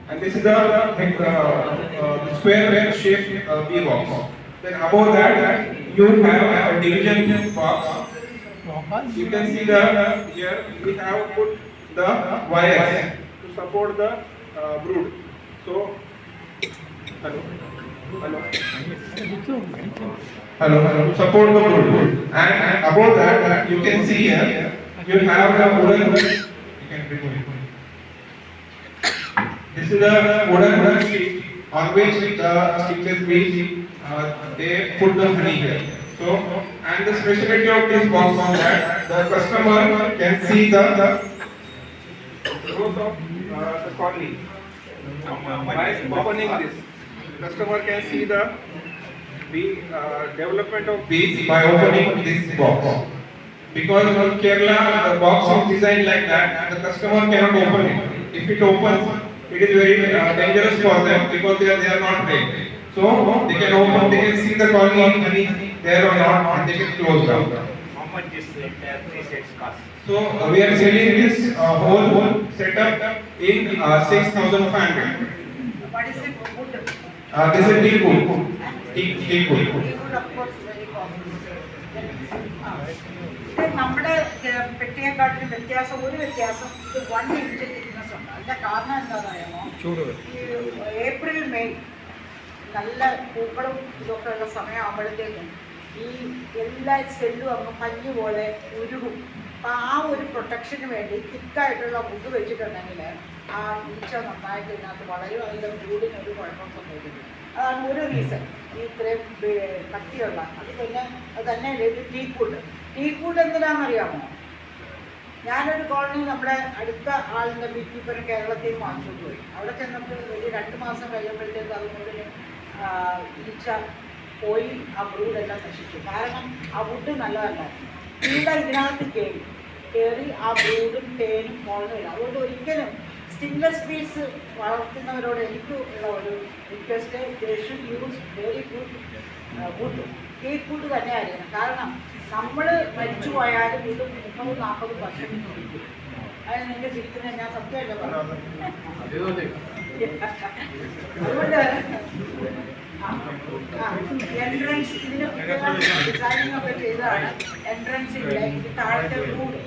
and this is the square shaped bee box. Then above that, you have a division box. You can see the here we have put the wires to support the brood. So, hello, hello, to support the brood. And above that, you can see here you have the wooden. You can remove it. This is the wooden sheet on which the stitches bees they put the honey here. So, and the specialty of this box is that the customer can see the growth of the colony. By opening this, the customer can see the development of bees by opening this box. Because in Kerala, the box is designed like that, and the customer cannot open it. If it opens, it is very dangerous for them because they are not trained. So they can open, they can see the colony honey there or not, and they can close down. How much this entire 3 sets cost? So we are selling this whole setup in 6,500. What is it? Wood. This is teak wood. Teak wood. Wood, of course, very costly. ഇത് നമ്മുടെ പെട്ടിയെക്കാട്ടിലും വ്യത്യാസം ഒരു വ്യത്യാസം ഇത് 1 inch thickness ഉണ്ട്. അതിന്റെ കാരണം എന്താണെന്നറിയാമോ? ഈ ഏപ്രിൽ മെയ് നല്ല പൂക്കളും ഇതൊക്കെ ഉള്ള സമയമാകുമ്പോഴത്തേക്കും ഈ എല്ലാ സെല്ലും അങ്ങ് പഞ്ഞു പോലെ ഉരുകും. അപ്പം ആ ഒരു പ്രൊട്ടക്ഷന് വേണ്ടി തിക്കായിട്ടുള്ള വുഡ് വെച്ചിട്ടുണ്ടെങ്കിൽ ആ ഈച്ച നന്നായിട്ട് ഇതിനകത്ത് വളരും, അതിൻ്റെ ബ്രൂഡിന് ഒരു കുഴപ്പം സംഭവിക്കുന്നു. അതാണ് ഒരു റീസൺ ഈ ഇത്രയും കട്ടിയുള്ള. അത് പിന്നെ അത് തന്നെ ടീക്കൂട്ട് എന്തിനാണെന്നറിയാമോ? ഞാനൊരു കോളനി നമ്മുടെ അടുത്ത ആളിൻ്റെ ബീ കീപ്പർ കേരളത്തിൽ നിന്ന് വാങ്ങിച്ചുകൊണ്ട് പോയി. അവിടെ ചെന്നിട്ട് ഒരു 2 മാസം കഴിയുമ്പോഴത്തേക്ക് അതുകൊണ്ട് ഈച്ച പോയി ആ ബ്രൂഡെല്ലാം നശിച്ചു. കാരണം ആ വുഡ് നല്ലതല്ലായിരുന്നു. ഈട ഇതിനകത്ത് കയറി ആ ബ്രൂഡും തേനും മുളകില്ല. അതുകൊണ്ട് ഒരിക്കലും സ്റ്റിംഗ്ലെസ് ബീസ് വളർത്തുന്നവരോട് എനിക്ക് ഉള്ള ഒരു request, they should use very good wood. Teak wood തന്നെ ആയിരിക്കണം. കാരണം നമ്മൾ മരിച്ചു പോയാലും ഇത് 30-40 വർഷം ഇരിക്കും. അതിന് നിന്റെ ചിരിക്കുന്നത് ഞാൻ സത്യമായിട്ട് പറഞ്ഞു. അതുകൊണ്ട് എൻട്രൻസ് ഇതിന് ഡിസൈനിങ് ഒക്കെ ചെയ്തതാണ്. എൻട്രൻസിൻ്റെ താഴത്തെ കൂട്